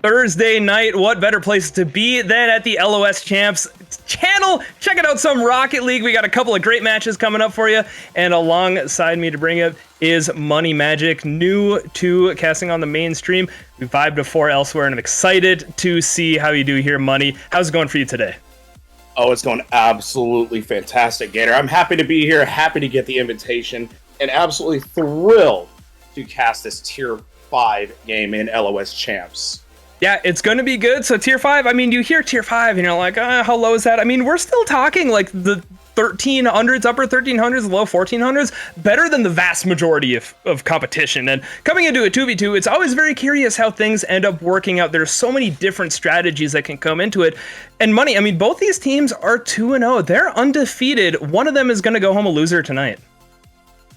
Thursday night. What better place to be than at the LOS Champs channel? Checking out some Rocket League. We got a couple of great matches coming up for you. And alongside me to bring it is Money Magic, new to casting on the mainstream. We vibed before elsewhere, and I'm excited to see how you do here, Money. How's it going for you today? Oh, it's going absolutely fantastic, Gator. I'm happy to be here, happy to get the invitation, and absolutely thrilled to cast this Tier 5 game in LOS Champs. Yeah, it's going to be good. So Tier 5, I mean, you hear Tier 5 and you're like, how low is that? I mean, we're still talking like the 1300s, upper 1300s, low 1400s, better than the vast majority of competition. And coming into a 2v2, it's always very curious how things end up working out. There's so many different strategies that can come into it. And Money, I mean, both these teams are 2-0. They're undefeated. One of them is going to go home a loser tonight.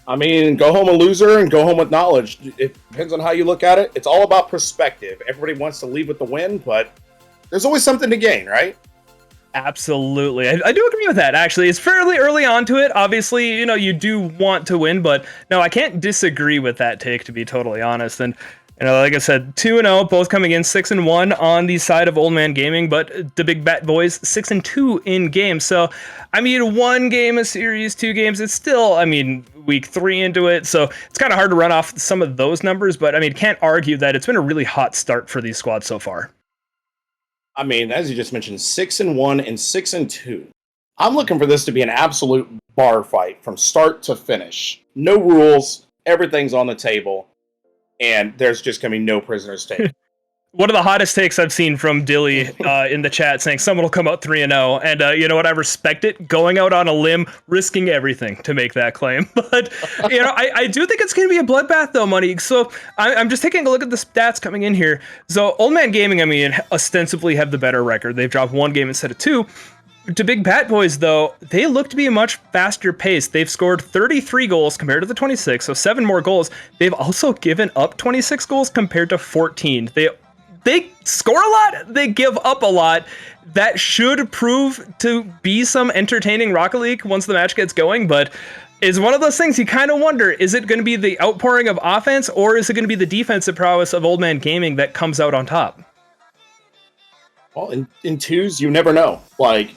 I mean, go home a loser and go home with knowledge. It depends on how you look at it. It's all about perspective. Everybody wants to leave with the win, but there's always something to gain, right? Absolutely. I do agree with that, actually. It's fairly early on to it. Obviously, you know, you do want to win, but no, I can't disagree with that take, to be totally honest. And, you know, like I said, 2-0, both coming in 6-1 on the side of Old Man Gaming, but the Big Bat Boys 6-2 in game. So, I mean, one game a series, 2 games, it's still, I mean, week 3 into it. So it's kind of hard to run off some of those numbers, but I mean, can't argue that it's been a really hot start for these squads so far. I mean, as you just mentioned, 6-1 and 6-2. I'm looking for this to be an absolute bar fight from start to finish. No rules, everything's on the table, and there's just going to be no prisoners taken. One of the hottest takes I've seen from Dilly in the chat saying someone will come out 3-0. And you know what? I respect it. Going out on a limb, risking everything to make that claim. But, you know, I do think it's going to be a bloodbath, though, Money. So I'm just taking a look at the stats coming in here. So Old Man Gaming, I mean, ostensibly have the better record. They've dropped 1 game instead of 2. To Big Bat Boys, though, they look to be a much faster pace. They've scored 33 goals compared to the 26, so 7 more goals. They've also given up 26 goals compared to 14. They score a lot, they give up a lot. That should prove to be some entertaining Rocket League once the match gets going, but it's one of those things you kind of wonder, is it going to be the outpouring of offense, or is it going to be the defensive prowess of Old Man Gaming that comes out on top? Well, in twos, you never know. Like,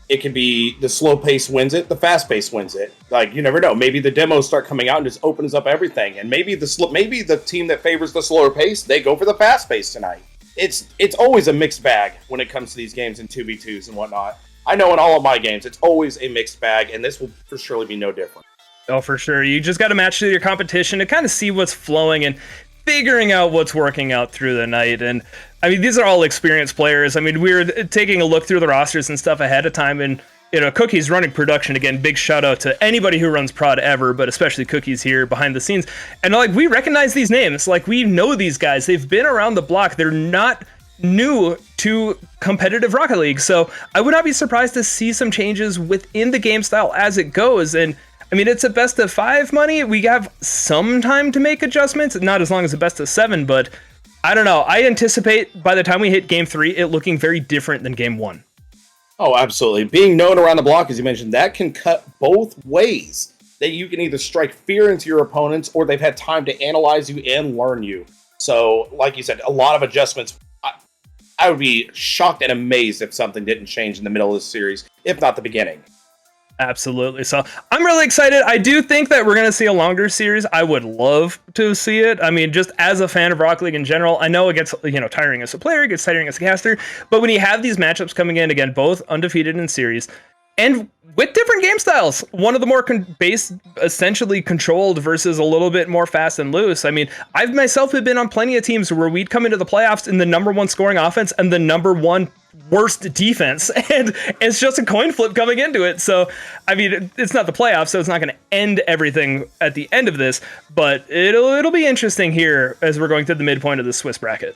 it can be the slow pace wins it, the fast pace wins it. Like, you never know. Maybe the demos start coming out and just opens up everything. And maybe the team that favors the slower pace, they go for the fast pace tonight. It's always a mixed bag when it comes to these games in 2v2s and whatnot. I know in all of my games, it's always a mixed bag, and this will for surely be no different. Oh, for sure. You just got to match your competition to kind of see what's flowing and figuring out what's working out through the night. And I mean, these are all experienced players. I mean, we were taking a look through the rosters and stuff ahead of time, and you know, Cookie's running production again. Big shout out to anybody who runs prod ever, but especially Cookie's here behind the scenes. And like, we recognize these names, like we know these guys. They've been around the block. They're not new to competitive Rocket League, so I would not be surprised to see some changes within the game style as it goes. And I mean, it's a best of 5 Money. We have some time to make adjustments, not as long as a best of 7, but I don't know. I anticipate by the time we hit game 3, it looking very different than game 1. Oh, absolutely. Being known around the block, as you mentioned, that can cut both ways. That you can either strike fear into your opponents, or they've had time to analyze you and learn you. So, like you said, a lot of adjustments. I would be shocked and amazed if something didn't change in the middle of the series, if not the beginning. Absolutely. So I'm really excited. I do think that we're going to see a longer series. I would love to see it. I mean, just as a fan of Rocket League in general, I know it gets, you know, tiring as a player, it gets tiring as a caster, but when you have these matchups coming in, again, both undefeated in series, and with different game styles, one of the more essentially controlled versus a little bit more fast and loose. I mean, I've myself have been on plenty of teams where we'd come into the playoffs in the #1 scoring offense and the #1 worst defense, and it's just a coin flip coming into it. So, I mean, it's not the playoffs, so it's not going to end everything at the end of this, but it'll be interesting here as we're going through the midpoint of the Swiss bracket.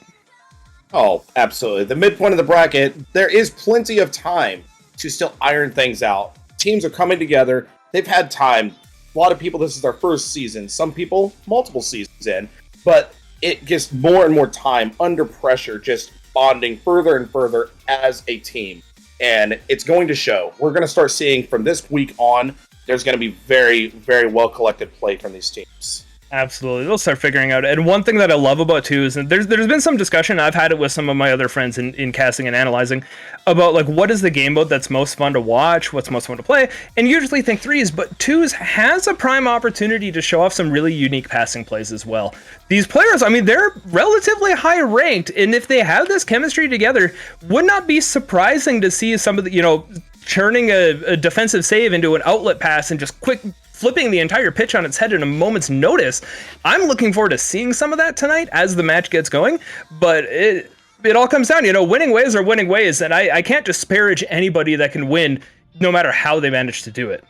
Oh, absolutely. The midpoint of the bracket, there is plenty of time to still iron things out. Teams are coming together. They've had time. A lot of people, this is their first season. Some people, multiple seasons in. But it gets more and more time under pressure, just bonding further and further as a team. And it's going to show. We're going to start seeing from this week on, there's going to be very, very well collected play from these teams. Absolutely, they'll start figuring out. And one thing that I love about too is, and there's been some discussion. I've had it with some of my other friends in casting and analyzing about like what is the game mode that's most fun to watch, what's most fun to play. And usually think threes, but twos has a prime opportunity to show off some really unique passing plays as well. These players, I mean, they're relatively high ranked, and if they have this chemistry together, would not be surprising to see some of the, turning a defensive save into an outlet pass and just quick flipping the entire pitch on its head in a moment's notice. I'm looking forward to seeing some of that tonight as the match gets going, but it all comes down, winning ways are winning ways, and I can't disparage anybody that can win no matter how they manage to do it.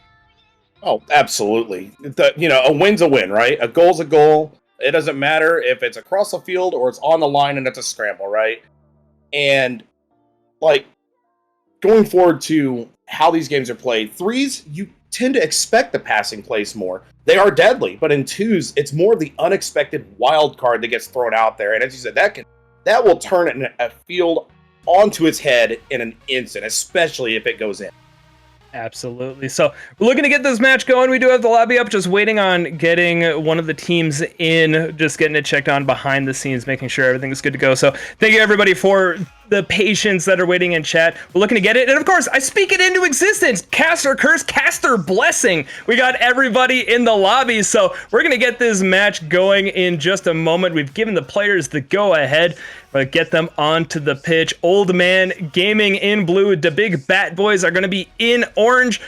Oh, absolutely. A win's a win, right? A goal's a goal. It doesn't matter if it's across the field or it's on the line and it's a scramble, right? And, going forward to how these games are played, threes, you tend to expect the passing plays more. They are deadly, but in twos, it's more of the unexpected wild card that gets thrown out there. And as you said, that will turn a field onto its head in an instant, especially if it goes in. Absolutely. So we're looking to get this match going. We do have the lobby up, just waiting on getting one of the teams in, just getting it checked on behind the scenes, making sure everything is good to go. So thank you everybody for the patience that are waiting in chat. We're looking to get it. And of course, I speak it into existence. Caster curse, caster blessing. We got everybody in the lobby. So we're going to get this match going in just a moment. We've given the players the go ahead. But get them onto the pitch. Old Man Gaming in blue. The big bat boys are going to be in orange.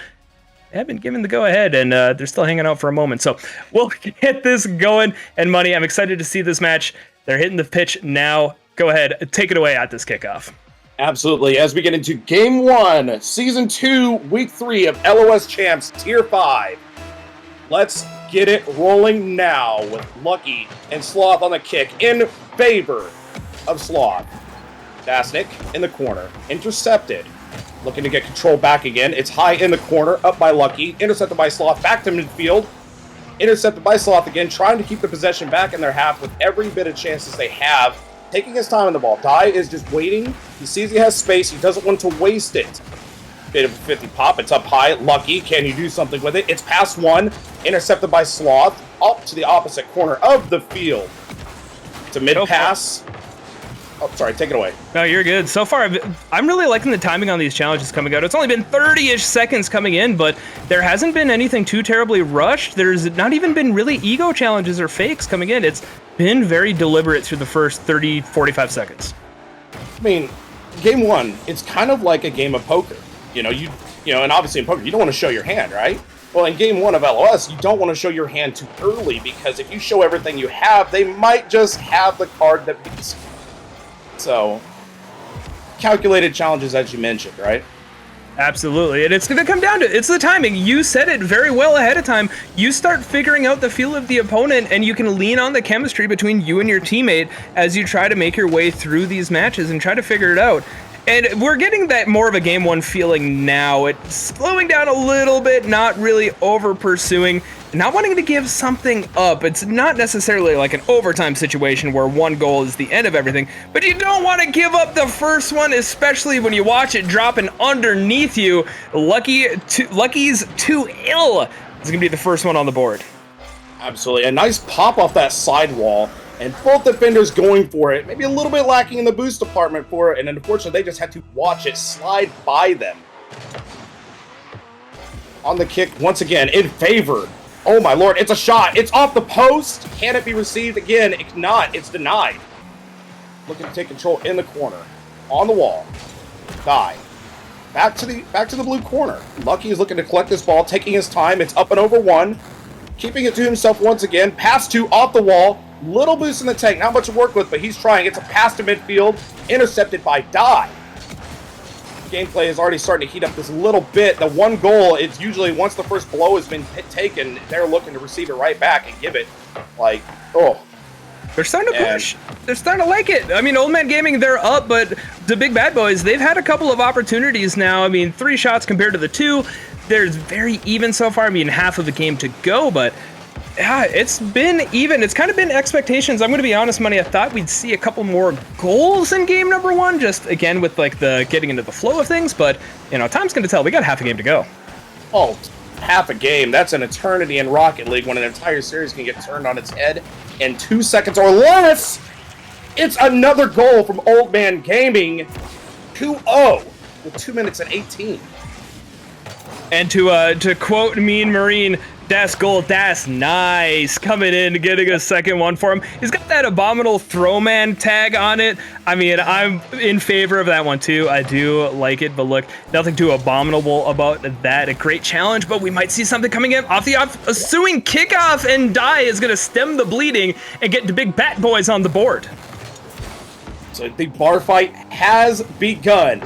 They have been given the go-ahead, and they're still hanging out for a moment. So we'll get this going. And Money, I'm excited to see this match. They're hitting the pitch now. Go ahead. Take it away at this kickoff. Absolutely. As we get into Game 1, Season 2, Week 3 of LOS Champs Tier 5. Let's get it rolling now with Lucky and Sloth on the kick in favor of Sloth. Dasnik in the corner. Intercepted. Looking to get control back again. It's high in the corner. Up by Lucky. Intercepted by Sloth. Back to midfield. Intercepted by Sloth again. Trying to keep the possession back in their half with every bit of chances they have. Taking his time on the ball. Dye is just waiting. He sees he has space. He doesn't want to waste it. Bit of a 50 pop. It's up high. Lucky. Can you do something with it? It's past one. Intercepted by Sloth. Up to the opposite corner of the field. It's a mid pass. Oh, sorry, take it away. No, you're good. So far, I'm really liking the timing on these challenges coming out. It's only been 30-ish seconds coming in, but there hasn't been anything too terribly rushed. There's not even been really ego challenges or fakes coming in. It's been very deliberate through the first 30, 45 seconds. I mean, Game 1, it's kind of like a game of poker. And obviously in poker, you don't want to show your hand, right? Well, in Game 1 of LOS, you don't want to show your hand too early, because if you show everything you have, they might just have the card that beats you. So, calculated challenges, as you mentioned, right? Absolutely, and it's going to come down to, it's the timing. You said it very well ahead of time. You start figuring out the feel of the opponent, and you can lean on the chemistry between you and your teammate as you try to make your way through these matches and try to figure it out. And we're getting that more of a Game 1 feeling now. It's slowing down a little bit, not really over-pursuing, not wanting to give something up. It's not necessarily like an overtime situation where one goal is the end of everything, but you don't want to give up the first one, especially when you watch it dropping underneath you. Lucky's too ill is going to be the first one on the board. Absolutely. A nice pop off that sidewall, and both defenders going for it. Maybe a little bit lacking in the boost department for it, and unfortunately they just had to watch it slide by them. On the kick, once again, in favor. Oh my lord, it's a shot. It's off the post. Can it be received again? It's not. It's denied. Looking to take control in the corner. On the wall. Die. Back to the blue corner. Lucky is looking to collect this ball, taking his time. It's up and over one. Keeping it to himself once again. Pass to off the wall. Little boost in the tank. Not much to work with, but he's trying. It's a pass to midfield. Intercepted by Dye. Gameplay is already starting to heat up this little bit. The one goal, it's usually once the first blow has been taken, they're looking to receive it right back and give it, They're starting to push. They're starting to like it. I mean, Old Man Gaming, they're up, but the big bad boys, they've had a couple of opportunities now. I mean, 3 shots compared to the 2. There's very even so far. I mean, half of the game to go, but yeah, it's been even. It's kind of been expectations. I'm going to be honest, Money. I thought we'd see a couple more goals in game number 1, just again with like the getting into the flow of things. But time's going to tell. We got half a game to go. Oh, half a game. That's an eternity in Rocket League when an entire series can get turned on its head in 2 seconds or less. It's another goal from Old Man Gaming. 2-0 with 2 minutes and 18. And to quote Mean Marine, Das goal, das nice. Coming in, getting a second one for him. He's got that abominable throwman tag on it. I mean, I'm in favor of that one too. I do like it, but look, nothing too abominable about that. A great challenge, but we might see something coming in off the ensuing kickoff, and Die is going to stem the bleeding and get the big Bat Boys on the board. So the bar fight has begun.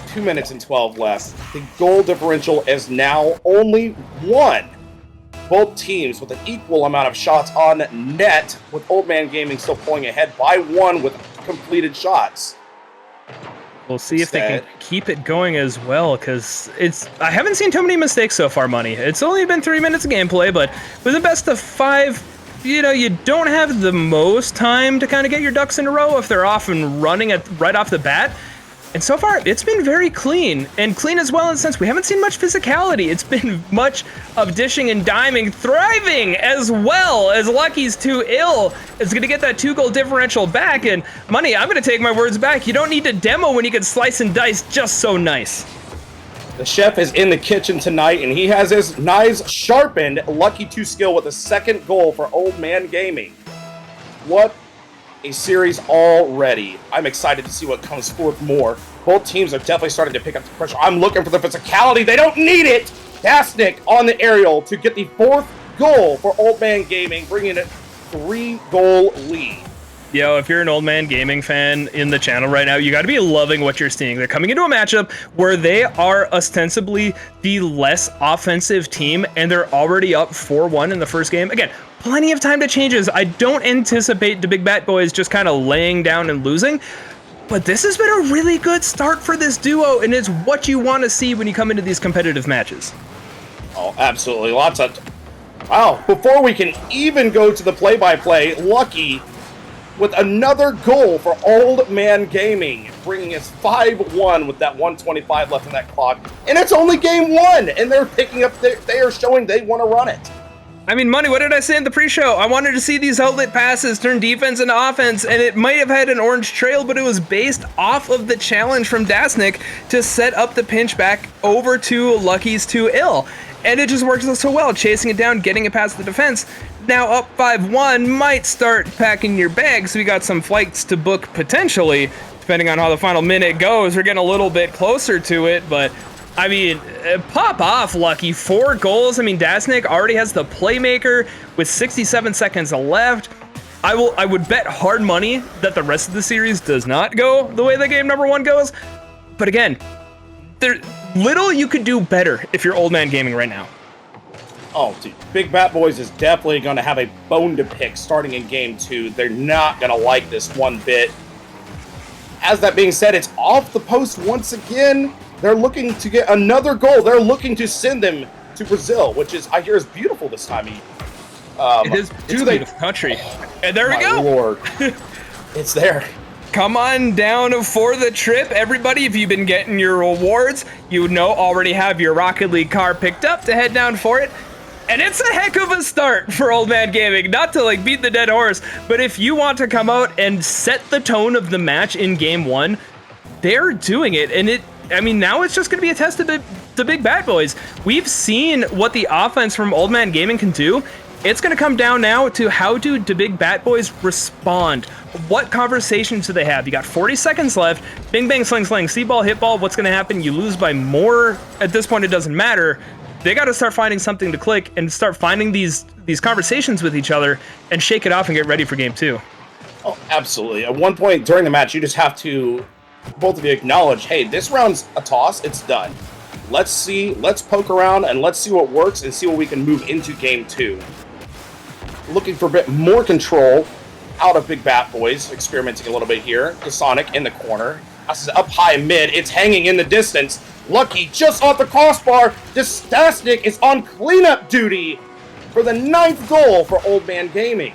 2 minutes and 12 left. The goal differential is now only 1. Both teams with an equal amount of shots on net, with Old Man Gaming still pulling ahead by 1 with completed shots. We'll see if they can keep it going as well, because I haven't seen too many mistakes so far, Money. It's only been 3 minutes of gameplay, but with the best of 5, you know, you don't have the most time to kind of get your ducks in a row if they're off and running right off the bat. And so far, it's been very clean, and clean as well in the sense we haven't seen much physicality. It's been much of dishing and diming, thriving as well as Lucky's 2-ill is going to get that 2-goal differential back. And Money, I'm going to take my words back. You don't need to demo when you can slice and dice just so nice. The chef is in the kitchen tonight, and he has his knives sharpened. Lucky 2 skill with a second goal for Old Man Gaming. What a series already. I'm excited to see what comes forth more. Both teams are definitely starting to pick up the pressure. I'm looking for the physicality. They don't need it. Dasnik on the aerial to get the 4th goal for Old Man Gaming, bringing it 3-goal lead. Yo, if you're an Old Man Gaming fan in the channel right now, you got to be loving what you're seeing. They're coming into a matchup where they are ostensibly the less offensive team, and they're already up 4-1 in the first game. Again, plenty of time to changes. I don't anticipate the Big Bat Boys just kind of laying down and losing, but this has been a really good start for this duo, and it's what you want to see when you come into these competitive matches. Oh, absolutely. Lots of... Wow, before we can even go to the play-by-play, Lucky with another goal for Old Man Gaming, bringing us 5-1 with that 1:25 left on that clock. And it's only game 1, and they're picking up, they are showing they want to run it. I mean, Money, what did I say in the pre-show? I wanted to see these outlet passes turn defense into offense, and it might have had an orange trail, but it was based off of the challenge from Dasnik to set up the pinch back over to Lucky's 2-ill. And it just works so well, chasing it down, getting it past the defense. Now up 5-1, might start packing your bags. We got some flights to book potentially, depending on how the final minute goes. We're getting a little bit closer to it, but I mean, pop off, Lucky. 4 goals. I mean, Dasnik already has the playmaker with 67 seconds left. I would bet hard money that the rest of the series does not go the way that game number 1 goes. But again, there's little you could do better if you're Old Man Gaming right now. Oh, dude, Big Bat Boys is definitely going to have a bone to pick starting in game 2. They're not going to like this one bit. As that being said, it's off the post once again. They're looking to get another goal. They're looking to send them to Brazil, which is, I hear, is beautiful this time. It is. It's a beautiful country. And there we go. Lord. It's there. Come on down for the trip, everybody. If you've been getting your rewards, you know already have your Rocket League car picked up to head down for it. And it's a heck of a start for Old Man Gaming. Not to like beat the dead horse, but if you want to come out and set the tone of the match in game 1, they're doing it. And I mean, now it's just going to be a test of the Big Bat Boys. We've seen what the offense from Old Man Gaming can do. It's going to come down now to how do the Big Bat Boys respond? What conversations do they have? You got 40 seconds left. Bing, bang, sling, sling. See ball, hit ball. What's going to happen? You lose by more. At this point, it doesn't matter. They got to start finding something to click and start finding these conversations with each other and shake it off and get ready for game 2. Oh, absolutely. At one point during the match, you just have to, both of you acknowledge, hey, this round's a toss. It's done. Let's see. Let's poke around and let's see what works and see what we can move into game 2. Looking for a bit more control out of Big Bat Boys, experimenting a little bit here. Sonic in the corner. This is up high mid. It's hanging in the distance. Lucky just off the crossbar. Dasnik is on cleanup duty for the 9th goal for Old Man Gaming.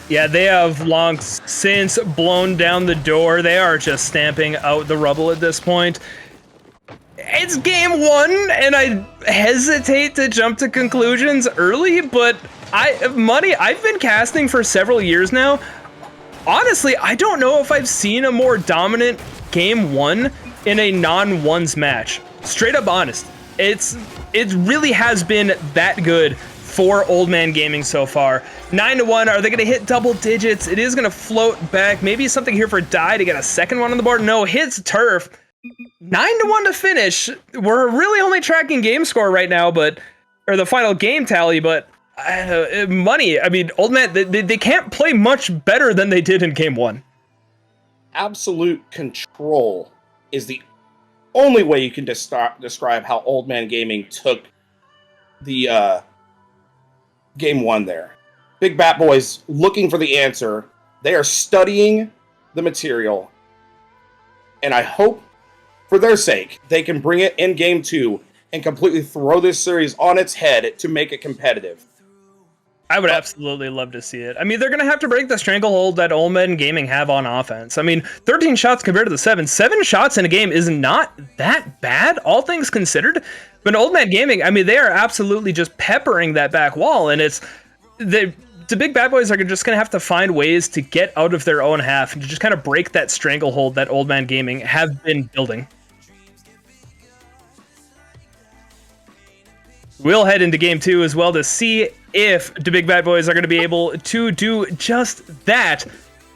Yeah, they have long since blown down the door. They are just stamping out the rubble at this point. it's game one, and I hesitate to jump to conclusions early, but I've been casting for several years now. Honestly, I don't know if I've seen a more dominant game one in a non-ones match. Straight up honest. It really has been that good for Old Man Gaming so far. 9-1, are they going to hit double digits? It is going to float back. Maybe something here for Die to get a second one on the board. No, hits Turf. 9-1 to finish. We're really only tracking game score right now, or the final game tally, but money. I mean, Old Man, they can't play much better than they did in game one. Absolute control is the only way you can describe how Old Man Gaming took the game one there. Big Bat Boys looking for the answer. They are studying the material. And I hope, for their sake, they can bring it in game two and completely throw this series on its head to make it competitive. I would absolutely love to see it. I mean, they're going to have to break the stranglehold that Old Man Gaming have on offense. I mean, 13 shots compared to the 7. 7 shots in a game is not that bad, all things considered. But Old Man Gaming, I mean, they are absolutely just peppering that back wall. And the Big Bad Boys are just going to have to find ways to get out of their own half and to just kind of break that stranglehold that Old Man Gaming have been building. We'll head into game two as well to see if the Big Bad Boys are going to be able to do just that.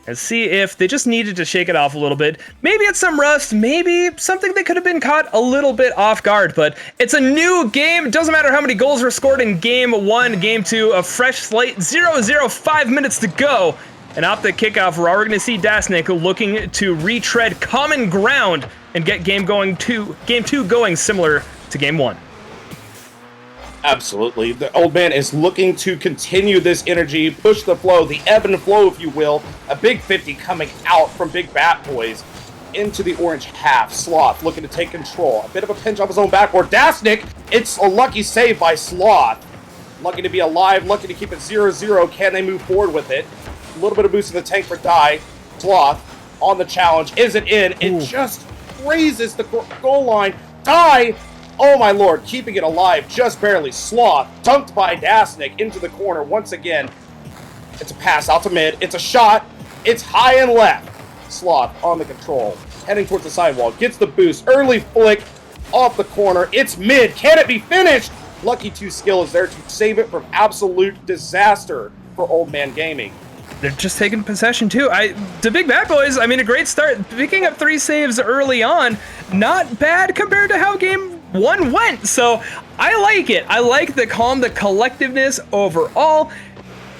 And see if they just needed to shake it off a little bit. Maybe it's some rust, maybe something they could have been caught a little bit off guard, but it's a new game. It doesn't matter how many goals were scored in game one, game two, a fresh slate, 0-0, 5 minutes to go. And off the kickoff, we're going to see Dasnik looking to retread common ground and get game two going similar to game one. Absolutely. The Old Man is looking to continue this energy, push the flow, the ebb and flow, if you will. A big 50 coming out from Big Bat Boys into the orange half. Sloth looking to take control. A bit of a pinch off his own backboard. Dasnik, it's a lucky save by Sloth. Lucky to be alive, lucky to keep it 0-0. Can they move forward with it? A little bit of boost in the tank for Die. Sloth on the challenge. Is it in? It just raises the goal line. Die! Oh my lord, keeping it alive, just barely. Sloth, dunked by Dasnik into the corner once again. It's a pass out to mid, it's a shot, it's high and left. Sloth on the control, heading towards the sidewall, gets the boost, early flick off the corner, it's mid, can it be finished? Lucky 2 skill is there to save it from absolute disaster for Old Man Gaming. They're just taking possession too. The Big Bad Boys, I mean, a great start. Picking up 3 saves early on, not bad compared to how game one went. So I like it. I like the calm, the collectiveness overall.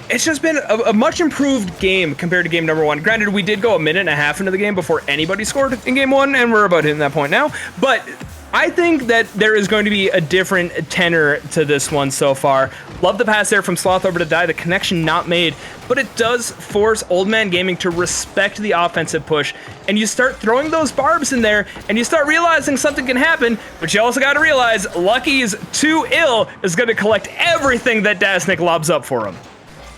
It's just been a much improved game compared to game number one. Granted, we did go a minute and a half into the game before anybody scored in game one, and we're about hitting that point now. But I think that there is going to be a different tenor to this one so far. Love the pass there from Sloth over to Die. The connection not made, but it does force Old Man Gaming to respect the offensive push. And you start throwing those barbs in there, and you start realizing something can happen, but you also got to realize Lucky's too ill is going to collect everything that Dasnik lobs up for him.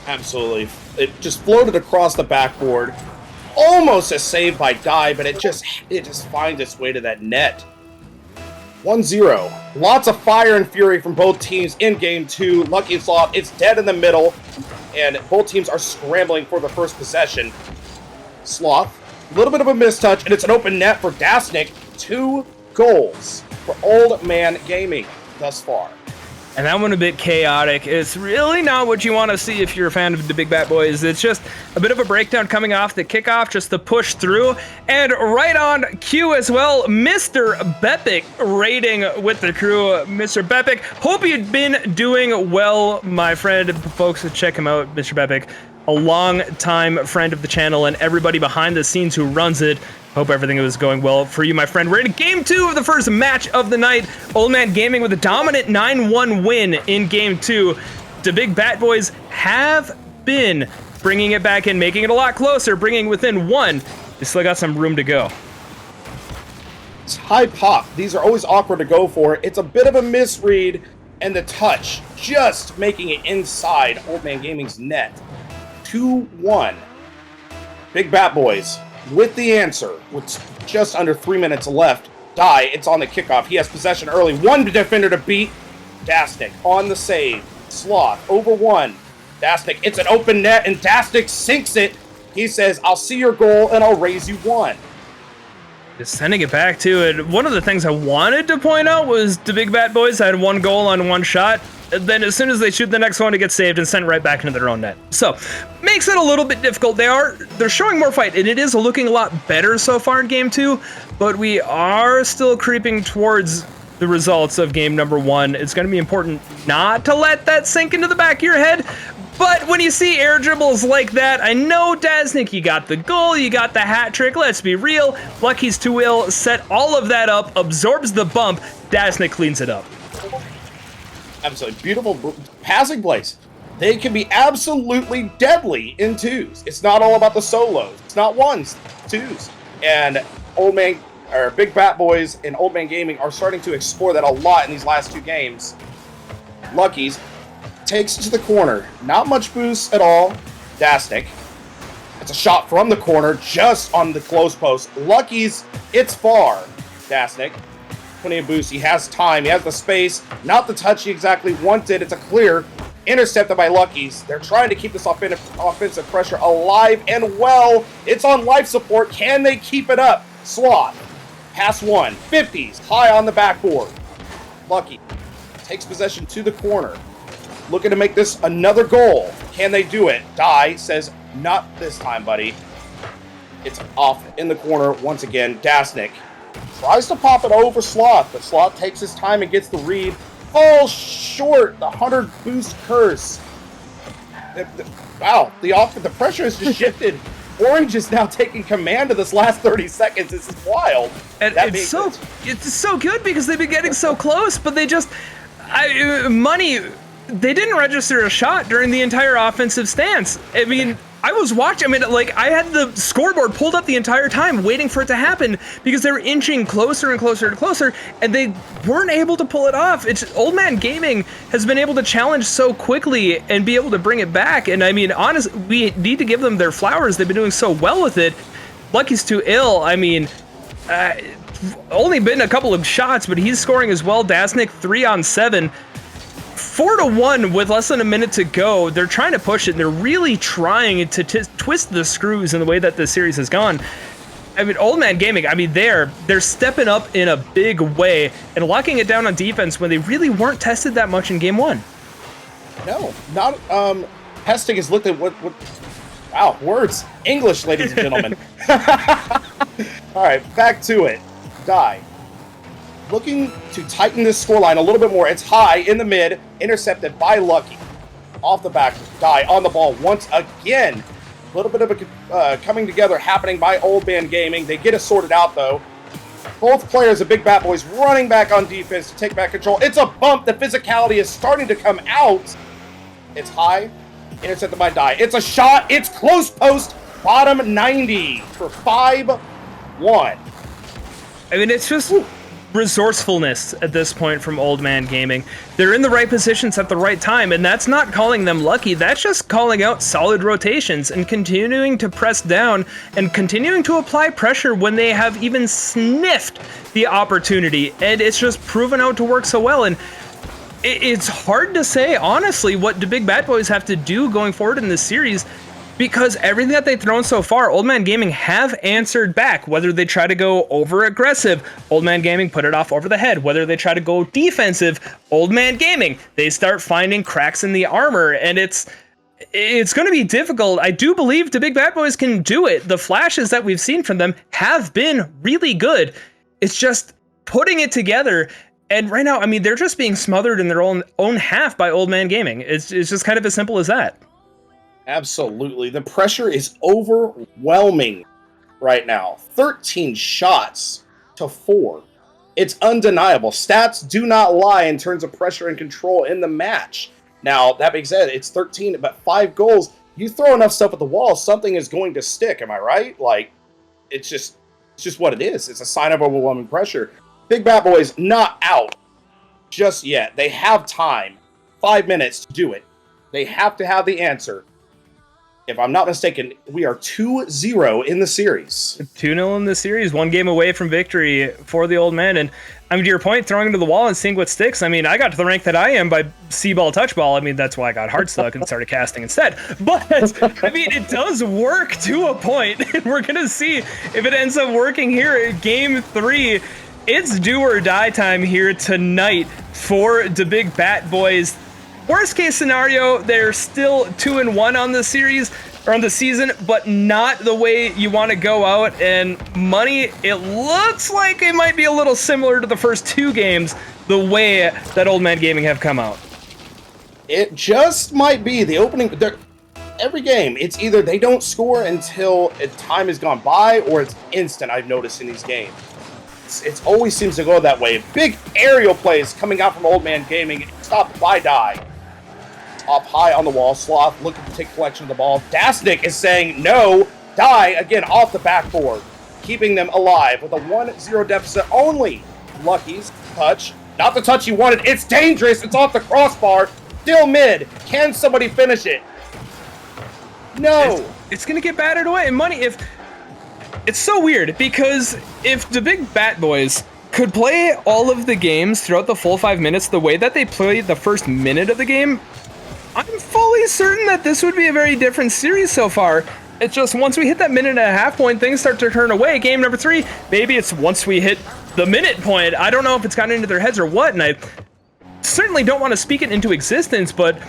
Absolutely. It just floated across the backboard. Almost a save by Die, but it just finds its way to that net. 1-0. Lots of fire and fury from both teams in game two. Lucky and Sloth, it's dead in the middle, and both teams are scrambling for the first possession. Sloth, a little bit of a mistouch, and it's an open net for Dasnik. 2 goals for Old Man Gaming thus far. And that one a bit chaotic. It's really not what you want to see if you're a fan of the Big Bat Boys. It's just a bit of a breakdown coming off the kickoff, just to push through. And right on cue as well, Mr. Bepic raiding with the crew. Mr. Bepic, hope you've been doing well, my friend. Folks, check him out, Mr. Bepic. A long-time friend of the channel and everybody behind the scenes who runs it. Hope everything was going well for you, my friend. We're in game 2 of the first match of the night. Old Man Gaming with a dominant 9-1 win in game 2. The Big Bat Boys have been bringing it back in, making it a lot closer, bringing within 1. They still got some room to go. It's high pop. These are always awkward to go for. It's a bit of a misread, and the touch just making it inside Old Man Gaming's net. 2-1. Big Bat Boys with the answer, with just under 3 minutes left Die, it's on the kickoff. He has possession early. One defender to beat. Dasnik on the save. Sloth over one. Dasnik, it's an open net, and Dasnik sinks it. He says, I'll see your goal, and I'll raise you one. Just sending it back to it. One of the things I wanted to point out was the Big Bat Boys had one goal on one shot. Then as soon as they shoot the next one, it gets saved and sent right back into their own net. So, makes it a little bit difficult. They're showing more fight, and it is looking a lot better so far in Game 2, but we are still creeping towards the results of Game number 1. It's going to be important not to let that sink into the back of your head, but when you see air dribbles like that, I know, Dasnik, you got the goal, you got the hat trick, let's be real. Lucky's too ill, set all of that up, absorbs the bump, Dasnik cleans it up. Absolutely beautiful passing plays. They can be absolutely deadly in twos. It's not all about the solos. It's not ones, twos. And Big Bat Boys and Old Man Gaming are starting to explore that a lot in these last two games. Lucky's takes it to the corner. Not much boost at all. Dasnik. It's a shot from the corner, just on the close post. Lucky's, it's far. Dasnik. Plenty of boost. He has time. He has the space. Not the touch he exactly wanted. It's a clear. Intercepted by Lucky's. They're trying to keep this offensive pressure alive and well. It's on life support. Can they keep it up? Sloth. Pass one. 50s. High on the backboard. Lucky takes possession to the corner. Looking to make this another goal. Can they do it? Die says, not this time, buddy. It's off in the corner once again. Dasnik tries to pop it over Sloth, but Sloth takes his time and gets the read. Falls short. The 100 boost curse. Wow, the pressure has just shifted. Orange is now taking command of this last 30 seconds. This is wild. And it's so good because they've been getting so close, but they just they didn't register a shot during the entire offensive stance. I mean, I was watching, I had the scoreboard pulled up the entire time waiting for it to happen because they were inching closer and closer and closer, and they weren't able to pull it off. Old Man Gaming has been able to challenge so quickly and be able to bring it back, and I mean, honestly, we need to give them their flowers. They've been doing so well with it. Lucky's too ill. I mean, only been a couple of shots, but he's scoring as well. Dasnik 3 on 7. 4-1 with less than a minute to go. They're trying to push it, and they're really trying to twist the screws in the way that this series has gone. I mean, Old Man Gaming, I mean, they're stepping up in a big way and locking it down on defense when they really weren't tested that much in Game 1. No, not testing has looked at what wow, words. English, ladies and gentlemen. All right, back to it. Die. Looking to tighten this scoreline a little bit more. It's high in the mid, intercepted by Lucky. Off the back, Die on the ball once again. A little bit of a coming together happening by Old Man Gaming. They get it sorted out, though. Both players, the Big Bat Boys, running back on defense to take back control. It's a bump. The physicality is starting to come out. It's high, intercepted by Die. It's a shot. It's close post, bottom 90 for 5-1. I mean, it's just resourcefulness at this point from Old Man Gaming. They're in the right positions at the right time, and that's not calling them lucky. That's just calling out solid rotations and continuing to press down and continuing to apply pressure when they have even sniffed the opportunity. And it's just proven out to work so well. And it's hard to say, honestly, what the Big Bat Boys have to do going forward in this series, because everything that they've thrown so far, Old Man Gaming have answered back. Whether they try to go over aggressive, Old Man Gaming put it off over the head. Whether they try to go defensive, Old Man Gaming, they start finding cracks in the armor, and it's going to be difficult. I do believe the Big Bat Boys can do it. The flashes that we've seen from them have been really good. It's just putting it together. And right now, I mean, they're just being smothered in their own half by Old Man Gaming. It's just kind of as simple as that. Absolutely. The pressure is overwhelming right now. 13 shots to 4. It's undeniable. Stats do not lie in terms of pressure and control in the match. Now, that being said, it's 13, but 5 goals. You throw enough stuff at the wall, something is going to stick. Am I right? Like, it's just what it is. It's a sign of overwhelming pressure. Big Bat Boys not out just yet. They have time. 5 minutes to do it. They have to have the answer. if I'm not mistaken, we are 2-0 in the series. 2-0 in the series, 1 game away from victory for the old man. And I mean, to your point, throwing to the wall and seeing what sticks. I mean, I got to the rank that I am by C-ball, touch ball. I mean, that's why I got hard stuck and started casting instead. But I mean, it does work to a point, and we're gonna see if it ends up working here at Game 3. It's do or die time here tonight for the Big Bat Boys. Worst case scenario, they're still 2-1 on the series or on the season, but not the way you want to go out. And money, it looks like it might be a little similar to the first 2 games, the way that Old Man Gaming have come out. It just might be the opening. Every game, it's either they don't score until time has gone by, or it's instant. I've noticed in these games. It always seems to go that way. Big aerial plays coming out from Old Man Gaming, stopped by Die. Up high on the wall, Sloth looking to take collection of the ball. Dasnik is saying no. Die again off the backboard, keeping them alive with a 1-0 deficit only. Lucky's touch, not the touch you wanted. It's dangerous. It's off the crossbar. Still mid. Can somebody finish it? No. It's gonna get battered away. And money, if it's so weird, because if the Big Bat Boys could play all of the games throughout the full 5 minutes the way that they played the first minute of the game, I'm fully certain that this would be a very different series so far. It's just once we hit that 1.5 point, things start to turn away. Game number 3, maybe it's once we hit the minute point. I don't know if it's gotten into their heads or what, and I certainly don't want to speak it into existence, but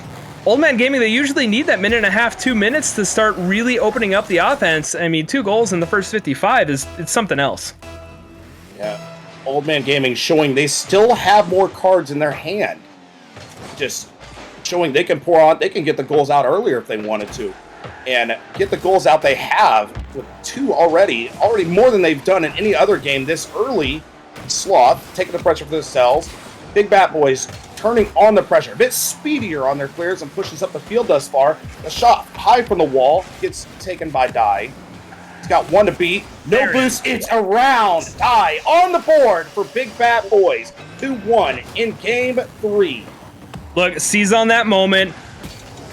Old Man Gaming, they usually need that 1.5, 2 minutes to start really opening up the offense. I mean, 2 goals in the first 55 it's something else. Yeah, Old Man Gaming showing they still have more cards in their hand. Just showing they can they can get the goals out earlier if they wanted to, and get the goals out they have with 2 already more than they've done in any other game this early. Sloth taking the pressure for themselves. Big Bat Boys turning on the pressure, a bit speedier on their clears and pushes up the field thus far. The shot high from the wall gets taken by Die. He's got 1 to beat. No boost. It's around. Die on the board for Big Bat Boys. 2-1 in Game 3. Look, seize on that moment.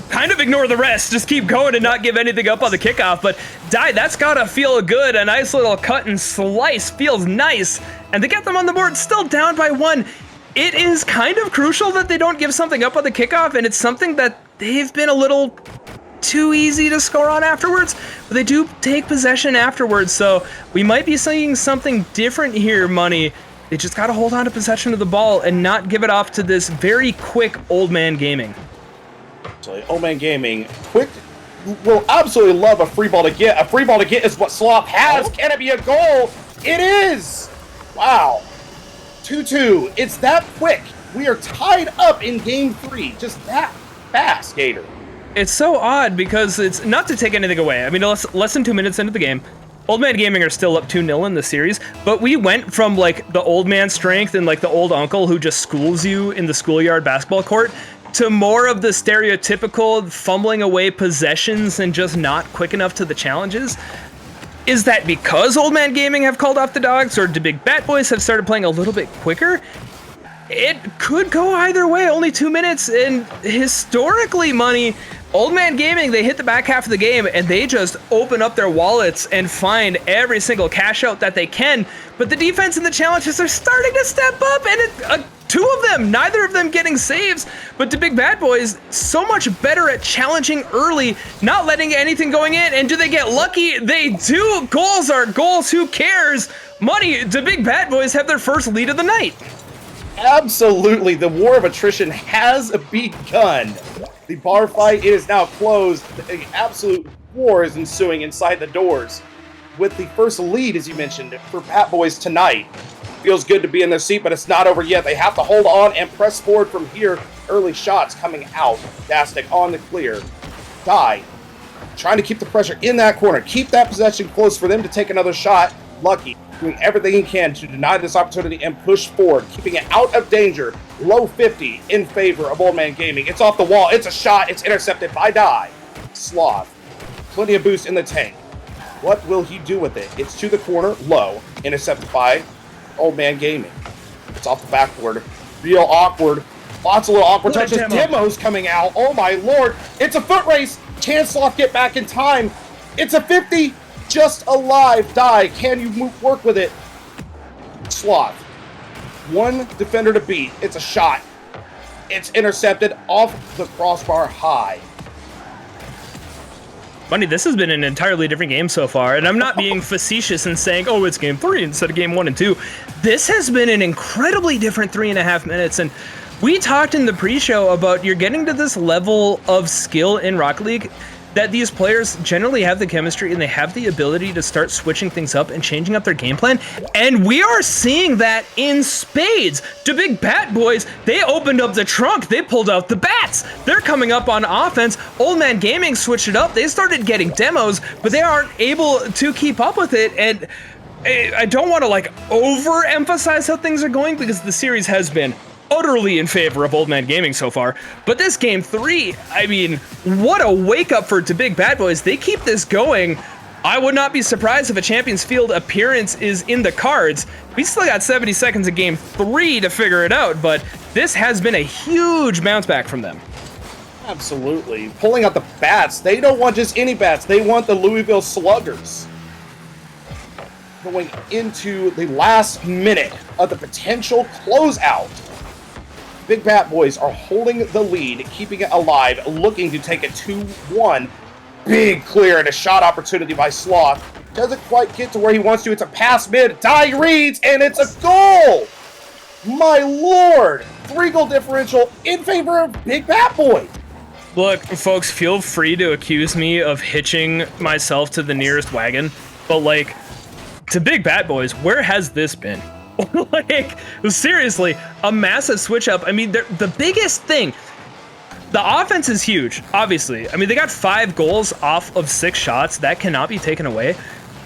Kind of ignore the rest. Just keep going and not give anything up on the kickoff. But Die, that's gotta feel good. A nice little cut and slice feels nice. And to get them on the board, still down by 1. It is kind of crucial that they don't give something up on the kickoff, and it's something that they've been a little too easy to score on afterwards. But they do take possession afterwards, so we might be seeing something different here, Money. They just got to hold on to possession of the ball and not give it off to this very quick Old Man Gaming. So Old Man Gaming, quick, will absolutely love a free ball to get. A free ball to get is what Sloth has. Can it be a goal? It is! Wow. 2-2. It's that quick. We are tied up in Game 3. Just that fast, Gator. It's so odd because it's not to take anything away. I mean, less than 2 minutes into the game. Old Man Gaming are still up 2-0 in the series, but we went from like the old man strength and like the old uncle who just schools you in the schoolyard basketball court to more of the stereotypical fumbling away possessions and just not quick enough to the challenges. Is that because Old Man Gaming have called off the dogs, or do Big Bat Boys have started playing a little bit quicker? It could go either way. Only 2 minutes, and historically, Money, Old Man Gaming, they hit the back half of the game and they just open up their wallets and find every single cash out that they can. But the defense and the challenges are starting to step up, and 2 of them, neither of them getting saves. But the Big Bad Boys, so much better at challenging early, not letting anything going in. And do they get lucky? They do. Goals are goals. Who cares? Money, the Big Bad Boys have their first lead of the night. Absolutely. The war of attrition has begun. The bar fight is now closed. The absolute war is ensuing inside the doors. With the first lead, as you mentioned, for Bat Boys tonight. Feels good to be in their seat, but it's not over yet. They have to hold on and press forward from here. Early shots coming out. Dastic on the clear. Die. Trying to keep the pressure in that corner. Keep that possession close for them to take another shot. Lucky. Doing everything he can to deny this opportunity and push forward. Keeping it out of danger. Low 50 in favor of Old Man Gaming. It's off the wall. It's a shot. It's intercepted by Die. Sloth. Plenty of boost in the tank. What will he do with it? It's to the corner. Low. Intercepted by Old Man Gaming. It's off the backboard. Real awkward. Lots of little awkward touches. Demo's coming out. Oh my lord. It's a foot race. Can Sloth get back in time? It's a 50. Just alive. Die. Can you work with it? Sloth. One defender to beat. It's a shot. It's intercepted off the crossbar high. Bunny, this has been an entirely different game so far, and I'm not being facetious in saying, oh, it's game 3 instead of game 1 and 2. This has been an incredibly different 3.5 minutes, and we talked in the pre-show about you're getting to this level of skill in Rocket League that these players generally have the chemistry and they have the ability to start switching things up and changing up their game plan. And we are seeing that in spades. The big Bat Boys, they opened up the trunk. They pulled out the bats. They're coming up on offense. Old Man Gaming switched it up. They started getting demos, but they aren't able to keep up with it. And I don't want to like overemphasize how things are going because the series has been utterly in favor of Old Man Gaming so far, but this game 3, I mean, what a wake up for Big Bad Boys. They keep this going. I would not be surprised if a Champions Field appearance is in the cards. We still got 70 seconds of game 3 to figure it out, but this has been a huge bounce back from them. Absolutely. Pulling out the bats. They don't want just any bats. They want the Louisville Sluggers. Going into the last minute of the potential closeout. Big Bat Boys are holding the lead, keeping it alive, looking to take a 2-1. Big clear and a shot opportunity by Sloth. Doesn't quite get to where he wants to. It's a pass mid. Die reads, and it's a goal! My lord! 3-goal differential in favor of Big Bat Boy. Look, folks, feel free to accuse me of hitching myself to the nearest wagon, but like, to Big Bat Boys, where has this been? Like, seriously, a massive switch up. I mean, the biggest thing, the offense is huge, obviously. I mean, they got 5 goals off of 6 shots. That cannot be taken away.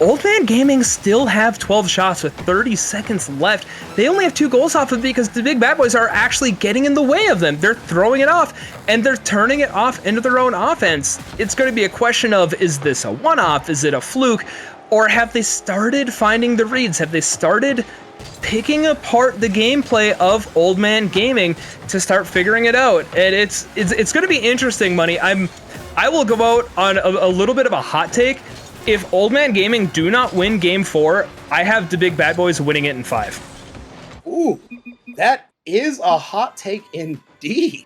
Old Man Gaming still have 12 shots with 30 seconds left. They only have 2 goals off of it because the Big Bad Boys are actually getting in the way of them. They're throwing it off, and they're turning it off into their own offense. It's going to be a question of, is this a one-off? Is it a fluke? Or have they started finding the reads? Have they started picking apart the gameplay of Old Man Gaming to start figuring it out? And it's going to be interesting, Money. I will go out on a little bit of a hot take. If Old Man Gaming do not win Game 4, I have the Big Bad Boys winning it in 5. Ooh, that is a hot take indeed.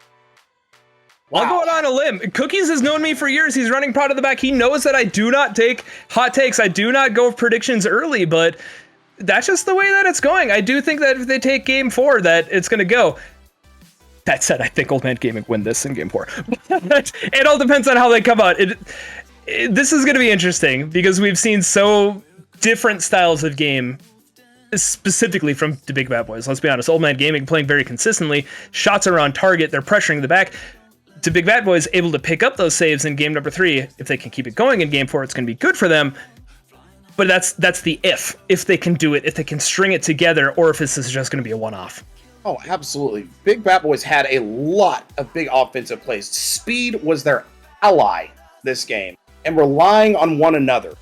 Wow. I'll go out on a limb. Cookies has known me for years. He's running proud of the back. He knows that I do not take hot takes. I do not go predictions early, but that's just the way that it's going. I do think that if they take Game 4, that it's going to go. That said, I think Old Man Gaming win this in Game 4. It all depends on how they come out. This is going to be interesting because we've seen so different styles of game, specifically from the Big Bad Boys. Let's be honest. Old Man Gaming playing very consistently. Shots are on target. They're pressuring the back. To Big Bad Boys able to pick up those saves in game number 3. If they can keep it going in Game 4, it's going to be good for them. But that's the if they can do it, if they can string it together, or if this is just going to be a one-off. Oh, absolutely. Big Bat Boys had a lot of big offensive plays. Speed was their ally this game, and relying on one another.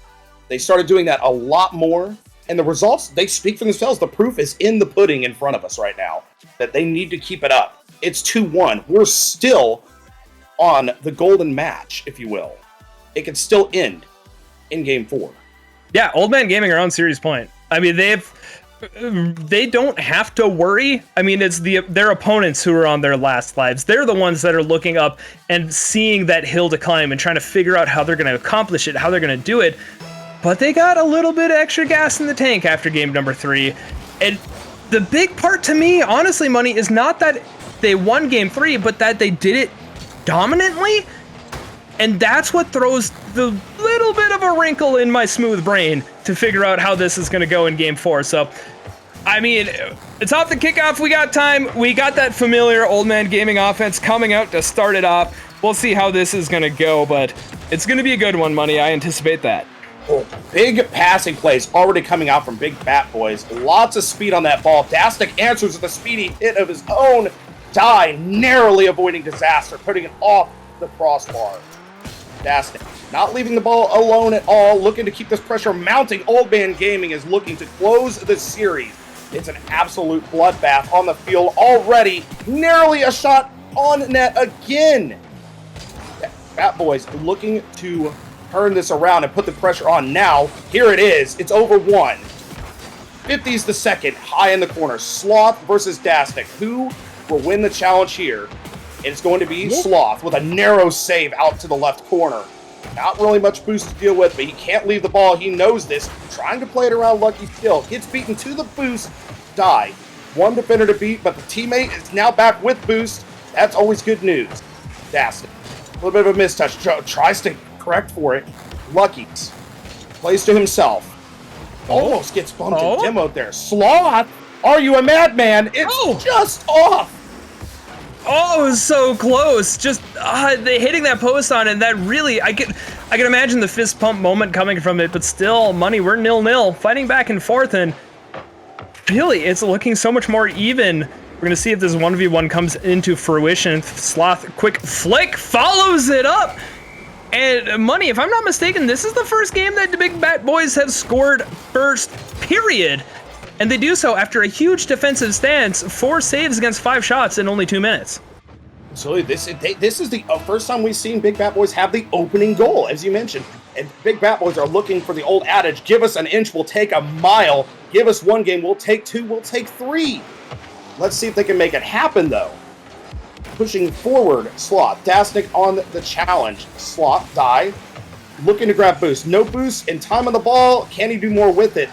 They started doing that a lot more, and the results, they speak for themselves. The proof is in the pudding in front of us right now, that they need to keep it up. It's 2-1. We're still on the golden match, if you will. It can still end in Game 4. Yeah, Old Man Gaming are on series point. I mean, they don't have to worry. I mean, it's their opponents who are on their last lives. They're the ones that are looking up and seeing that hill to climb and trying to figure out how they're going to accomplish it, how they're going to do it. But they got a little bit of extra gas in the tank after game number 3. And the big part to me, honestly, Money, is not that they won game 3, but that they did it dominantly. And that's what throws the little bit of a wrinkle in my smooth brain to figure out how this is going to go in Game 4. So, I mean, it's off the kickoff. We got time. We got that familiar Old Man Gaming offense coming out to start it off. We'll see how this is going to go, but it's going to be a good one, Money. I anticipate that. Oh, big passing plays already coming out from Big Bat Boys. Lots of speed on that ball. Dastic answers with a speedy hit of his own. Die narrowly avoiding disaster, putting it off the crossbar. Dastic not leaving the ball alone at all, looking to keep this pressure mounting. Old Man Gaming is looking to close the series. It's an absolute bloodbath on the field already. Narrowly a shot on net again. Bat Boys looking to turn this around and put the pressure on now. Here it is. It's over 1. 50's the second, high in the corner. Sloth versus Dastic. Who will win the challenge here? It's going to be Sloth with a narrow save out to the left corner. Not really much boost to deal with, but he can't leave the ball. He knows this. Trying to play it around Lucky still. Gets beaten to the boost. Die. One defender to beat, but the teammate is now back with boost. That's always good news. Dastic. A little bit of a mistouch. Tries to correct for it. Lucky's. Plays to himself. Almost gets bumped and demoed there. Sloth, are you a madman? It's just off. Oh, it was so close. Just they hitting that post on, and that really, I can imagine the fist pump moment coming from it, but still, Money, we're 0-0, fighting back and forth, and really, it's looking so much more even. We're gonna see if this 1v1 comes into fruition. Sloth, quick flick, follows it up. And Money, if I'm not mistaken, this is the first game that the Big Bat Boys have scored first, period. And they do so after a huge defensive stance, 4 saves against 5 shots in only 2 minutes. So this is the first time we've seen Big Bat Boys have the opening goal, as you mentioned. And Big Bat Boys are looking for the old adage, give us an inch, we'll take a mile. Give us 1 game, we'll take 2, we'll take 3. Let's see if they can make it happen, though. Pushing forward, Sloth. Dastic on the challenge. Sloth, die. Looking to grab boost. No boost in time on the ball. Can he do more with it?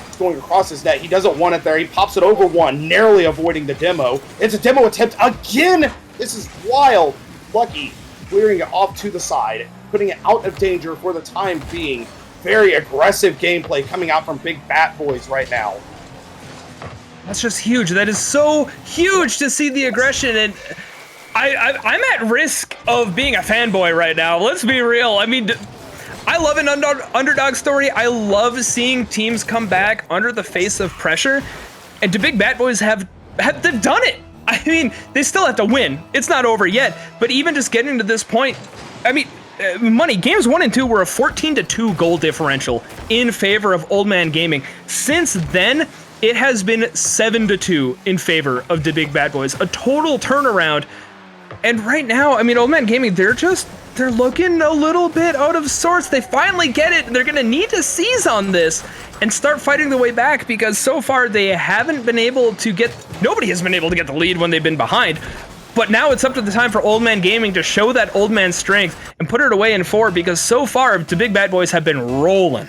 It's going across his net. He doesn't want it there. He pops it over 1, narrowly avoiding the demo. It's a demo attempt again. This is wild. Lucky clearing it off to the side, putting it out of danger for the time being. Very aggressive gameplay coming out from Big Bat Boys right now. That's just huge. That is so huge to see the aggression, and I'm at risk of being a fanboy right now. Let's be real. I mean, I love an underdog story. I love seeing teams come back under the face of pressure, and the Big Bat Boys they've done it. I mean, they still have to win. It's not over yet, but even just getting to this point, I mean, Money, games 1 and 2 were a 14-2 goal differential in favor of Old Man Gaming. Since then, it has been 7-2 in favor of the Big Bat Boys, a total turnaround. And right now, I mean, Old Man Gaming, they're looking a little bit out of sorts. They finally get it. They're gonna need to seize on this and start fighting the way back, because so far they haven't been able to nobody has been able to get the lead when they've been behind. But now it's up to the time for Old Man Gaming to show that old man strength and put it away in 4, because so far the Big Bat Boys have been rolling.